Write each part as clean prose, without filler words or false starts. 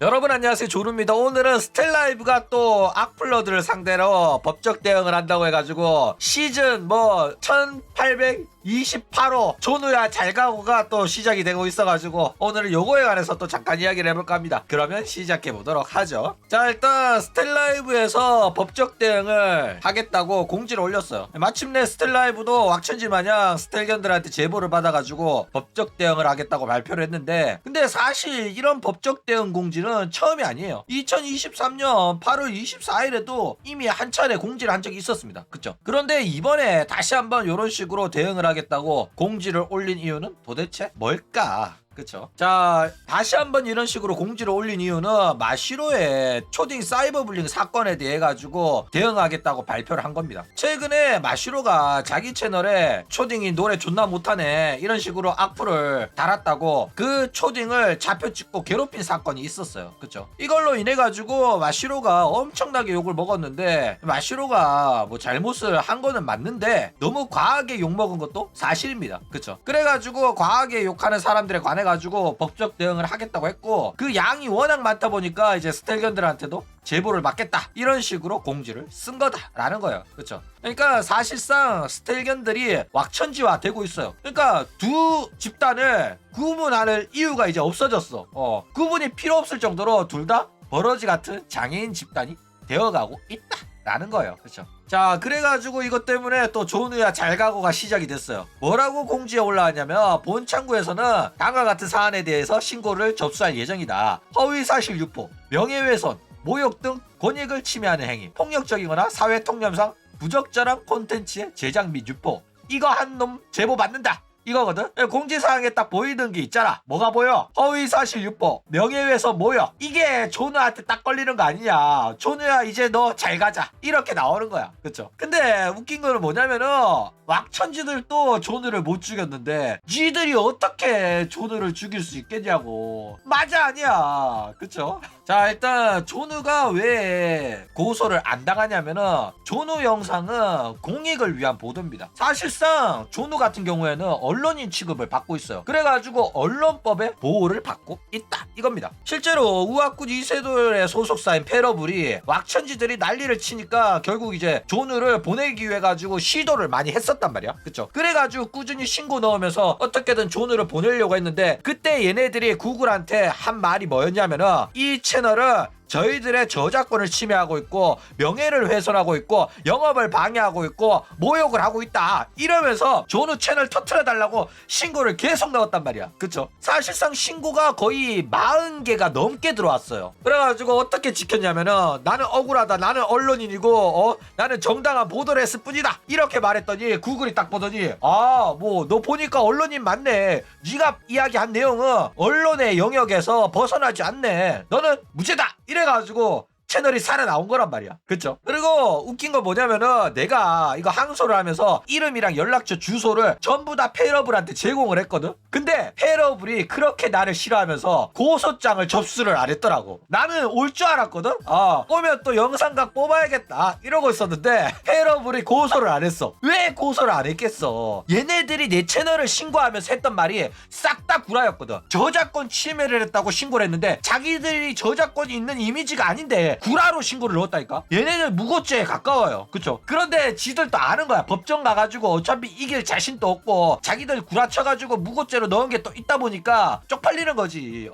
여러분 안녕하세요, 조루입니다. 오늘은 스텔라이브가 또 악플러들을 상대로 법적 대응을 한다고 해가지고 시즌 1828호 조누야 잘가고가 또 시작이 되고 있어가지고 오늘은 요거에 관해서 또 잠깐 이야기를 해볼까 합니다. 그러면 시작해보도록 하죠. 자, 일단 스텔라이브에서 법적 대응을 하겠다고 공지를 올렸어요. 마침내 스텔라이브도 왁천지 마냥 스텔견들한테 제보를 받아가지고 법적 대응을 하겠다고 발표를 했는데, 근데 사실 이런 법적 대응 공지는 처음이 아니에요. 2023년 8월 24일에도 이미 한 차례 공지를 한 적이 있었습니다. 그쵸? 그런데 이번에 다시 한번 이런 식으로 대응을 하겠다고 공지를 올린 이유는 도대체 뭘까? 그쵸? 자, 다시 한번 이런 식으로 공지를 올린 이유는 마시로의 초딩 사이버불링 사건에 대해 가지고 대응하겠다고 발표를 한 겁니다. 최근에 마시로가 자기 채널에 초딩이 노래 존나 못하네 이런 식으로 악플을 달았다고 그 초딩을 잡혀 찍고 괴롭힌 사건이 있었어요. 그쵸? 이걸로 인해 가지고 마시로가 엄청나게 욕을 먹었는데, 마시로가 뭐 잘못을 한 거는 맞는데 너무 과하게 욕먹은 것도 사실입니다. 그쵸? 그래가지고 과하게 욕하는 사람들에 관해 가지고 법적 대응을 하겠다고 했고, 그 양이 워낙 많다 보니까 이제 스텔견들한테도 제보를 받겠다 이런 식으로 공지를 쓴 거다라는 거예요. 그렇죠? 그러니까 사실상 스텔견들이 왁천지화 되고 있어요. 그러니까 두 집단을 구분할 이유가 이제 없어졌어. 구분이 필요 없을 정도로 둘 다 버러지 같은 장애인 집단이 되어가고 있다라는 거예요. 그렇죠? 자, 그래가지고 이것 때문에 또 조누야 잘가고가 시작이 됐어요. 뭐라고 공지에 올라왔냐면, 본 창구에서는 다음과 같은 사안에 대해서 신고를 접수할 예정이다. 허위사실 유포, 명예훼손, 모욕 등 권익을 침해하는 행위, 폭력적이거나 사회통념상 부적절한 콘텐츠의 제작 및 유포, 이거 한 놈 제보 받는다 이거거든. 공지사항에 딱 보이는 게 있잖아. 뭐가 보여? 허위사실 유포, 명예훼손, 모욕. 이게 조누한테 딱 걸리는 거 아니냐. 조누야 이제 너 잘 가자 이렇게 나오는 거야. 그쵸? 근데 웃긴 거는 뭐냐면은 왁천지들도 조누를 못 죽였는데 쥐들이 어떻게 조누를 죽일 수 있겠냐고. 맞아 아니야. 그쵸? 자, 일단 조누가 왜 고소를 안 당하냐면은 조누 영상은 공익을 위한 보도입니다. 사실상 조누 같은 경우에는 언론인 취급을 받고 있어요. 그래가지고 언론법의 보호를 받고 있다 이겁니다. 실제로 우아꾼 이세돌의 소속사인 페러블이 왁천지들이 난리를 치니까 결국 이제 조누를 보내기 위해 가지고 시도를 많이 했었단 말이야. 그쵸? 그래가지고 꾸준히 신고 넣으면서 어떻게든 조누를 보내려고 했는데, 그때 얘네들이 구글한테 한 말이 뭐였냐면은 이 채널은 저희들의 저작권을 침해하고 있고 명예를 훼손하고 있고 영업을 방해하고 있고 모욕을 하고 있다 이러면서 조누 채널 터트려달라고 신고를 계속 넣었단 말이야. 그쵸? 사실상 신고가 거의 40개가 넘게 들어왔어요. 그래가지고 어떻게 지켰냐면은 나는 억울하다, 나는 언론인이고 나는 정당한 보도를 했을 뿐이다 이렇게 말했더니 구글이 딱 보더니 뭐 너 보니까 언론인 맞네, 네가 이야기한 내용은 언론의 영역에서 벗어나지 않네, 너는 무죄다 이래가지고 채널이 살아나온 거란 말이야. 그쵸? 그리고 웃긴 거 뭐냐면은 내가 이거 항소를 하면서 이름이랑 연락처 주소를 전부 다 페러블한테 제공을 했거든? 근데 페러블이 그렇게 나를 싫어하면서 고소장을 접수를 안 했더라고. 나는 올 줄 알았거든? 오면 또 영상각 뽑아야겠다 이러고 있었는데 페러블이 고소를 안 했어. 왜 고소를 안 했겠어? 얘네들이 내 채널을 신고하면서 했던 말이 싹 다 구라였거든. 저작권 침해를 했다고 신고를 했는데 자기들이 저작권이 있는 이미지가 아닌데 구라로 신고를 넣었다니까. 얘네는 무고죄에 가까워요. 그쵸? 그런데 지들도 아는 거야. 법정 가가지고 어차피 이길 자신도 없고 자기들 구라 쳐가지고 무고죄로 넣은 게 또 있다 보니까 쪽팔리는 거지.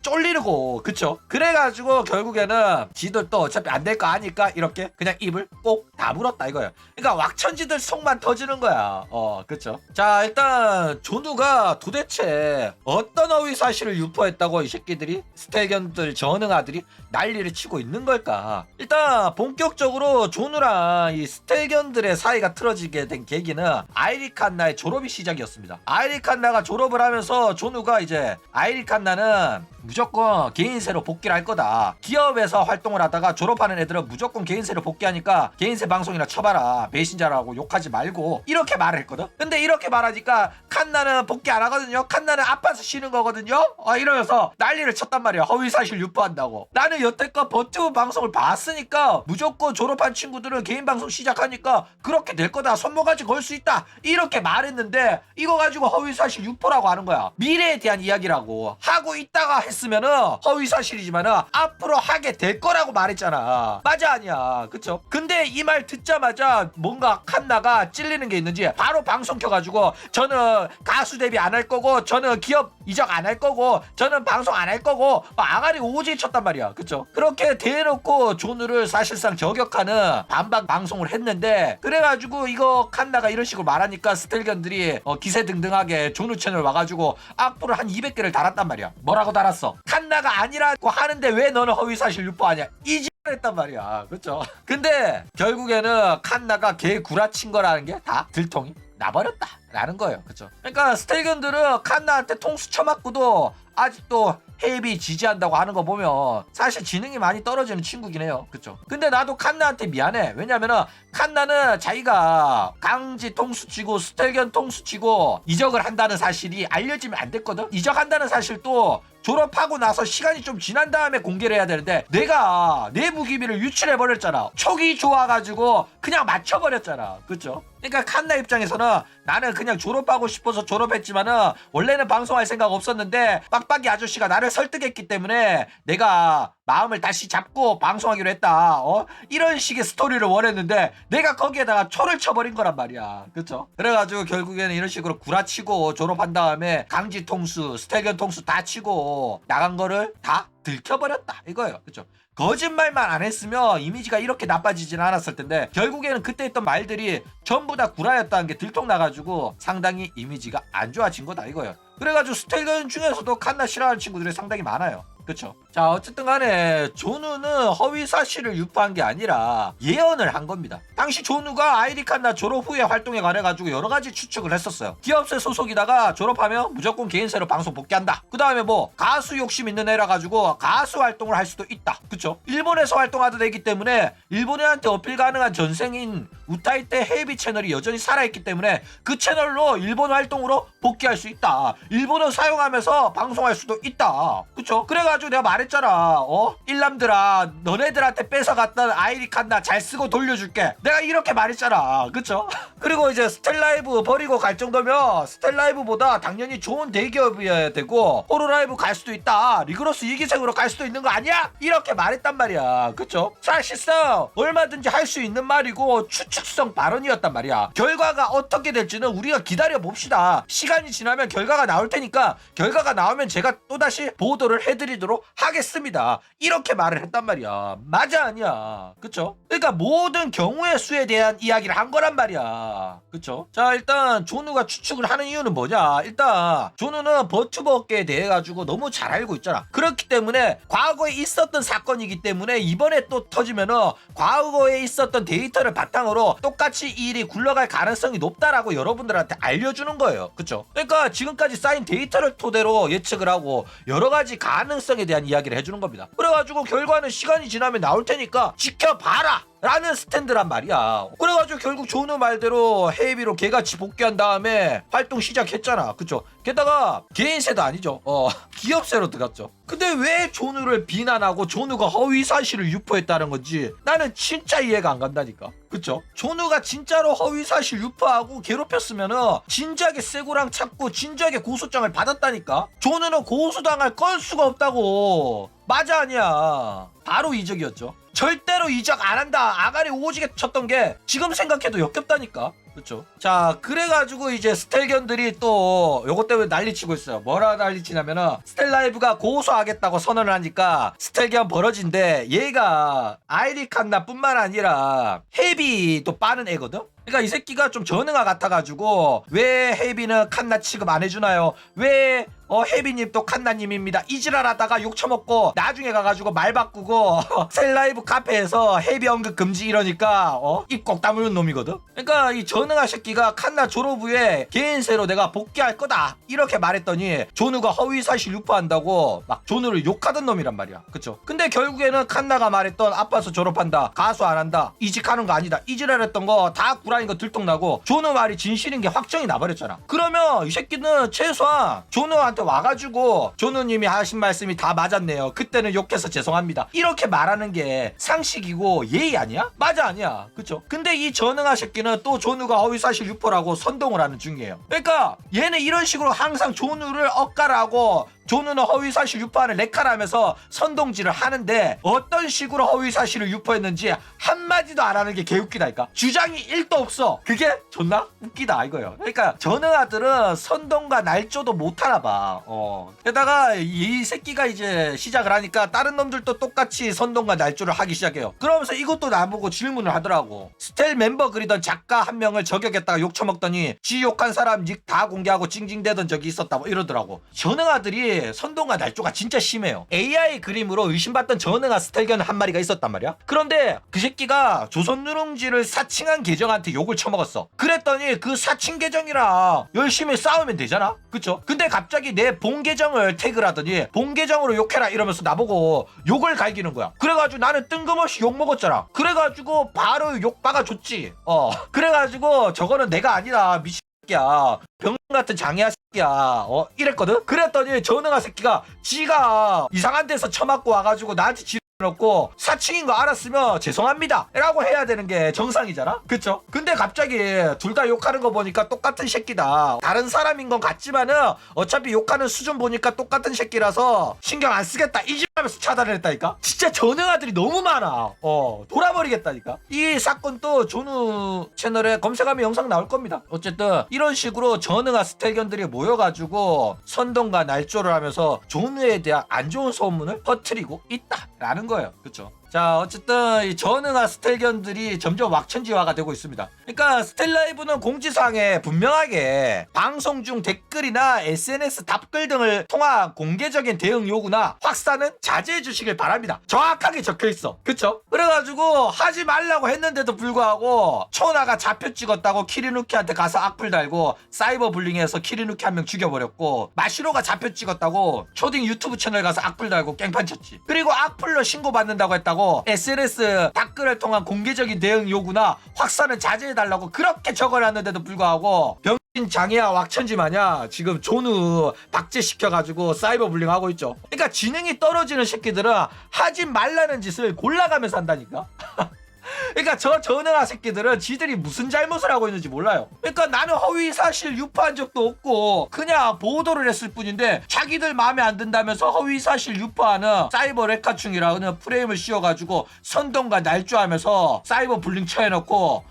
쫄리고. 그쵸? 그래가지고 결국에는 지들도 어차피 안 될 거 아니까 이렇게 그냥 입을 꼭 다물었다 이거예요. 그러니까 왁천지들 속만 터지는 거야. 그쵸? 자, 일단 조누가 도대체 어떤 허위 사실을 유포했다고 이 새끼들이 스텔견들 전응아들이 난리를 치고 있는 걸까? 일단 본격적으로 조누랑 이 스텔견들의 사이가 틀어지게 된 계기는 아이리칸나의 졸업이 시작이었습니다. 아이리칸나가 졸업을 하면서 조누가 이제 아이리칸나는 무조건 개인세로 복귀를 할 거다. 기업에서 활동을 하다가 졸업하는 애들은 무조건 개인세로 복귀하니까 개인세 방송이나 쳐봐라, 배신자라고 욕하지 말고 이렇게 말을 했거든. 근데 이렇게 말하니까 칸나는 복귀 안 하거든요. 칸나는 아파서 쉬는 거거든요. 이러면서 난리를 쳤단 말이야. 허위사실 유포한다고. 나는 여태껏 버튜브 유튜브 방송을 봤으니까 무조건 졸업한 친구들은 개인 방송 시작하니까 그렇게 될 거다, 손모가지 걸 수 있다, 이렇게 말했는데 이거 가지고 허위사실 유포라고 하는 거야. 미래에 대한 이야기라고. 하고 있다가 했으면은 허위사실이지만은 앞으로 하게 될 거라고 말했잖아. 맞아 아니야, 그쵸? 근데 이 말 듣자마자 뭔가 칸나가 찔리는 게 있는지 바로 방송 켜가지고 저는 가수 데뷔 안 할 거고, 저는 기업 이적 안 할 거고, 저는 방송 안 할 거고, 아가리 오지게 쳤단 말이야. 그쵸? 그렇게 대놓고 존우를 사실상 저격하는 반박 방송을 했는데, 그래가지고 이거 칸나가 이런 식으로 말하니까 스텔견들이 기세등등하게 존우 채널 와가지고 악플을 한 200개를 달았단 말이야. 뭐라고 달았어? 칸나가 아니라고 하는데 왜 너는 허위사실 유포하냐, 이 했단 말이야. 그쵸? 근데 결국에는 칸나가 개 구라친 거라는 게 다 들통이 나버렸다 라는 거예요. 그쵸? 그러니까 스텔견들은 칸나한테 통수 쳐맞고도 아직도 헤이비 지지한다고 하는 거 보면 사실 지능이 많이 떨어지는 친구긴 해요. 그쵸? 근데 나도 칸나한테 미안해. 왜냐면은 칸나는 자기가 강지 통수치고 스텔견 통수치고 이적을 한다는 사실이 알려지면 안 됐거든. 이적한다는 사실도 졸업하고 나서 시간이 좀 지난 다음에 공개를 해야 되는데 내가 내부 기밀을 유출해버렸잖아. 촉이 좋아가지고 그냥 맞춰버렸잖아. 그쵸? 그러니까 칸나 입장에서는 나는 그냥 졸업하고 싶어서 졸업했지만은 원래는 방송할 생각 없었는데 빡빡이 아저씨가 나를 설득했기 때문에 내가 마음을 다시 잡고 방송하기로 했다. 이런 식의 스토리를 원했는데 내가 거기에다가 초를 쳐버린 거란 말이야. 그쵸? 그래가지고 결국에는 이런 식으로 구라치고 졸업한 다음에 강지 통수, 스텔견 통수 다 치고 나간 거를 다 들켜버렸다 이거예요. 그쵸? 거짓말만 안 했으면 이미지가 이렇게 나빠지지는 않았을 텐데 결국에는 그때 했던 말들이 전부 다 구라였다는 게 들통나가지고 상당히 이미지가 안 좋아진 거다 이거예요. 그래가지고 스텔견 중에서도 칸나 싫어하는 친구들이 상당히 많아요. 그쵸? 자, 어쨌든 간에 존우는 허위사실을 유포한 게 아니라 예언을 한 겁니다. 당시 존우가 아이리 칸나 졸업 후에 활동에 관해가지고 여러가지 추측을 했었어요. 기업체 소속이다가 졸업하면 무조건 개인세로 방송 복귀한다. 그 다음에 뭐 가수 욕심 있는 애라 가지고 가수 활동을 할 수도 있다. 그쵸? 일본에서 활동하도 되기 때문에 일본인한테 어필 가능한 전생인 우타이테 헤이비 채널이 여전히 살아있기 때문에 그 채널로 일본 활동으로 복귀할 수 있다. 일본어 사용하면서 방송할 수도 있다. 그쵸? 그래가지고 내가 말했잖아. 일남들아, 너네들한테 뺏어갔던 아이리 칸나 잘 쓰고 돌려줄게. 내가 이렇게 말했잖아. 그쵸? 그리고 이제 스텔라이브 버리고 갈 정도면 스텔라이브보다 당연히 좋은 대기업이어야 되고 호로라이브 갈 수도 있다. 리그로스 2기생으로 갈 수도 있는 거 아니야? 이렇게 말했단 말이야. 그쵸? 사실상 얼마든지 할 수 있는 말이고 추측성 발언이었단 말이야. 결과가 어떻게 될지는 우리가 기다려 봅시다. 시간이 지나면 결과가 나올 테니까 결과가 나오면 제가 또다시 보도를 해드리도록 하겠습니다. 이렇게 말을 했단 말이야. 맞아 아니야. 그쵸? 그러니까 모든 경우의 수에 대한 이야기를 한 거란 말이야. 그쵸? 자, 일단 존우가 추측을 하는 이유는 뭐냐. 일단 존우는 버튜버 업계에 대해 가지고 너무 잘 알고 있잖아. 그렇기 때문에 과거에 있었던 사건이기 때문에 이번에 또 터지면은 과거에 있었던 데이터를 바탕으로 똑같이 이 일이 굴러갈 가능성이 높다라고 여러분들한테 알려주는 거예요. 그쵸? 그러니까 지금까지 쌓인 데이터를 토대로 예측을 하고 여러 가지 가능성에 대한 이야기를 해주는 겁니다. 그래가지고 결과는 시간이 지나면 나올 테니까 지켜봐라! 라는 스탠드란 말이야. 그래가지고 결국 존우 말대로 헤이비로 개같이 복귀한 다음에 활동 시작했잖아. 그쵸? 게다가 개인세도 아니죠. 기업세로 들어갔죠. 근데 왜 존우를 비난하고 존우가 허위사실을 유포했다는 건지 나는 진짜 이해가 안 간다니까. 그쵸? 존우가 진짜로 허위사실 유포하고 괴롭혔으면은 진지하게 쇠고랑 찾고 진지하게 고소장을 받았다니까. 존우는 고소당할 건수가 없다고. 맞아 아니야. 바로 이적이었죠. 절대로 이적 안 한다. 아가리 오지게 쳤던 게 지금 생각해도 역겹다니까. 그쵸? 자, 그래가지고 이제 스텔견들이 또 요것 때문에 난리치고 있어요. 뭐라 난리치냐면은 스텔라이브가 고소하겠다고 선언을 하니까 스텔견 버러진데 얘가 아이리 칸나 뿐만 아니라 헤비도 빠는 애거든? 그러니까 이 새끼가 좀 전응아 같아가지고 왜 헤비는 칸나 취급 안 해주나요? 왜 헤비님 또 칸나님입니다 이지랄 하다가 욕 처먹고 나중에 가가지고 말 바꾸고 셀라이브 카페에서 헤비 언급 금지 이러니까 입 꼭 다무는 놈이거든. 그러니까 이 전응아 새끼가 칸나 졸업 후에 개인세로 내가 복귀할 거다 이렇게 말했더니 존우가 허위사실 유포한다고 막 존우를 욕하던 놈이란 말이야. 그쵸? 근데 결국에는 칸나가 말했던 아파서 졸업한다, 가수 안 한다, 이직하는 거 아니다, 이지랄 했던 거 다 구라인 거 들통나고 조누 말이 진실인 게 확정이 나버렸잖아. 그러면 이 새끼는 최소한 조누한테 와가지고 조누님이 하신 말씀이 다 맞았네요. 그때는 욕해서 죄송합니다. 이렇게 말하는 게 상식이고 예의 아니야? 맞아 아니야. 그쵸? 근데 이 전응아 새끼는 또 조누가 허위사실 유포라고 선동을 하는 중이에요. 그러니까 얘는 이런 식으로 항상 조누를 엇갈하고 조누는 허위사실 유포하는 레카라면서 선동질을 하는데 어떤 식으로 허위사실을 유포했는지 한마디도 안 하는 게 개웃기다니까. 주장이 1도 없어. 그게 존나 웃기다 이거예요. 그러니까 전응아들은 선동과 날조도 못하나 봐. 게다가 이 새끼가 이제 시작을 하니까 다른 놈들도 똑같이 선동과 날조를 하기 시작해요. 그러면서 이것도 나보고 질문을 하더라고. 스텔 멤버 그리던 작가 한 명을 저격했다가 욕 처먹더니 지 욕한 사람 닉 다 공개하고 징징대던 적이 있었다 뭐 이러더라고. 전응아들이 선동과 날조가 진짜 심해요. AI 그림으로 의심받던 전응아 스텔견 한 마리가 있었단 말이야. 그런데 그 새끼가 조선누룽지를 사칭한 계정한테 욕을 처먹었어. 그랬더니 그 사칭 계정이랑 열심히 싸우면 되잖아. 그쵸? 근데 갑자기 내 본 계정을 태그를 하더니 본 계정으로 욕해라 이러면서 나보고 욕을 갈기는 거야. 그래가지고 나는 뜬금없이 욕 먹었잖아. 그래가지고 바로 욕 박아줬지. 그래가지고 저거는 내가 아니다 미친 새끼야, 병 같은 장애아 새끼야, 이랬거든. 그랬더니 전응아 새끼가 지가 이상한 데서 처맞고 와가지고 나한테 놓고 사칭인 거 알았으면 죄송합니다 라고 해야 되는 게 정상이잖아. 그쵸? 근데 갑자기 둘 다 욕하는 거 보니까 똑같은 새끼다, 다른 사람인 건 같지만은 어차피 욕하는 수준 보니까 똑같은 새끼라서 신경 안 쓰겠다 이지하면서 차단을 했다니까. 진짜 전응아들이 너무 많아. 돌아버리겠다니까. 이 사건 또 조누 채널에 검색하면 영상 나올 겁니다. 어쨌든 이런 식으로 전응아 스텔견들이 모여가지고 선동과 날조를 하면서 조누에 대한 안 좋은 소문을 퍼뜨리고 있다라는 거예요. 그쵸? 자, 어쨌든 이 전응아 스텔견들이 점점 왁천지화가 되고 있습니다. 그러니까 스텔라이브는 공지사항에 분명하게 방송 중 댓글이나 SNS 답글 등을 통한 공개적인 대응 요구나 확산은 자제해 주시길 바랍니다. 정확하게 적혀있어. 그쵸? 그래가지고 하지 말라고 했는데도 불구하고 초나가 잡혀 찍었다고 키리누키한테 가서 악플 달고 사이버 불링해서 키리누키 한 명 죽여버렸고, 마시로가 잡혀 찍었다고 초딩 유튜브 채널 가서 악플 달고 깽판 쳤지. 그리고 악플로 신고받는다고 했다고 SNS 댓글을 통한 공개적인 대응 요구나 확산을 자제해달라고 그렇게 적어놨는데도 불구하고 병신 장애아 왁천지 마냥 지금 조누 박제시켜가지고 사이버 불링하고 있죠. 그러니까 지능이 떨어지는 새끼들은 하지 말라는 짓을 골라가면서 한다니까. 그러니까 저 전응아 새끼들은 지들이 무슨 잘못을 하고 있는지 몰라요. 그러니까 나는 허위 사실 유포한 적도 없고 그냥 보도를 했을 뿐인데 자기들 마음에 안 든다면서 허위 사실 유포하는 사이버 레카충이라는 프레임을 씌워가지고 선동과 날조하면서 사이버 불링 쳐해놓고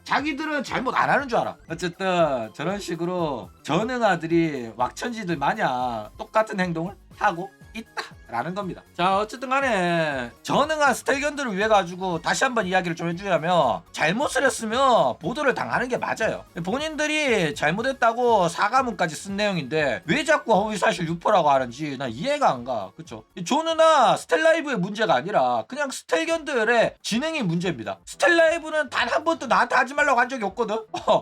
자기들은 잘못 안 하는 줄 알아. 어쨌든 저런 식으로 전응아들이 왁천지들 마냥 똑같은 행동을 하고 있다라는 겁니다. 자, 어쨌든 간에 전응한 스텔견들을 위해 가지고 다시 한번 이야기를 좀 해주자면, 잘못을 했으면 보도를 당하는 게 맞아요. 본인들이 잘못했다고 사과문까지 쓴 내용인데 왜 자꾸 허위사실 유포라고 하는지 난 이해가 안 가. 그쵸? 조누나 스텔라이브의 문제가 아니라 그냥 스텔견들의 지능이 문제입니다. 스텔라이브는 단 한 번도 나한테 하지 말라고 한 적이 없거든.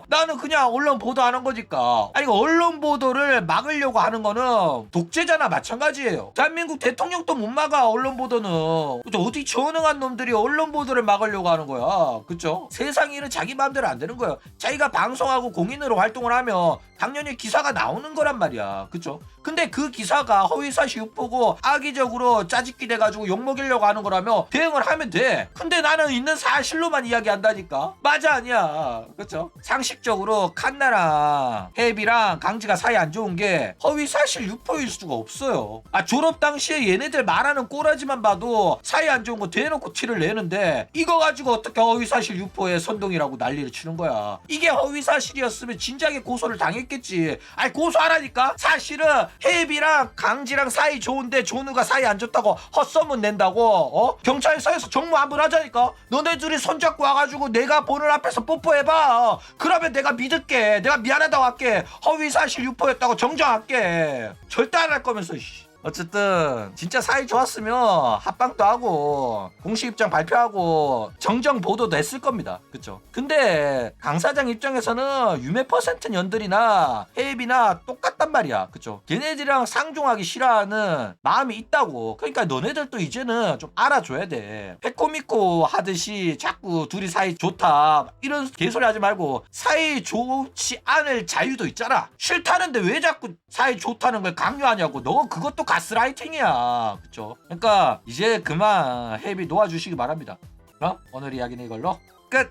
나는 그냥 언론 보도하는 거니까. 아니, 언론 보도를 막으려고 하는 거는 독재자나 마찬가지예요. 대한민국 대통령도 못 막아 언론 보도는. 그쵸? 어디 전응한 놈들이 언론 보도를 막으려고 하는 거야. 그쵸? 세상 일은 자기 마음대로 안 되는 거예요. 자기가 방송하고 공인으로 활동을 하면 당연히 기사가 나오는 거란 말이야. 그쵸? 근데 그 기사가 허위사실 유포고 악의적으로 짜집기 돼가지고 욕먹이려고 하는 거라면 대응을 하면 돼. 근데 나는 있는 사실로만 이야기한다니까. 맞아 아니야. 그쵸? 상식적으로 칸나랑 혜비랑 강지가 사이 안 좋은 게 허위사실 유포일 수가 없어요. 졸업 당시에 얘네들 말하는 꼬라지만 봐도 사이 안 좋은 거 대놓고 티를 내는데 이거 가지고 어떻게 허위사실 유포에 선동이라고 난리를 치는 거야. 이게 허위사실이었으면 진작에 고소를 당했겠지. 아니, 고소하라니까. 사실은 혜비랑 강지랑 사이 좋은데 조누가 사이 안 좋다고 헛소문 낸다고 경찰서에서 정모 한번 하자니까. 너네 둘이 손잡고 와가지고 내가 보는 앞에서 뽀뽀해봐. 그러면 내가 믿을게. 내가 미안하다고 할게. 허위사실 유포했다고 정정할게. 절대 안 할 거면서. 어쨌든 진짜 사이 좋았으면 합방도 하고 공식 입장 발표하고 정정 보도도 했을 겁니다. 그쵸? 근데 강 사장 입장에서는 유메 퍼센트 년들이나 헤이비나 똑같단 말이야. 그쵸? 걔네들이랑 상종하기 싫어하는 마음이 있다고. 그러니까 너네들도 이제는 좀 알아줘야 돼. 페코미코 하듯이 자꾸 둘이 사이 좋다 이런 개소리 하지 말고 사이 좋지 않을 자유도 있잖아. 싫다는데 왜 자꾸 사이 좋다는 걸 강요하냐고. 너 그것도 가스라이팅이야. 그쵸? 그러니까 이제 그만 헤이비 놓아주시기 바랍니다. 그럼 오늘 이야기는 이걸로 끝.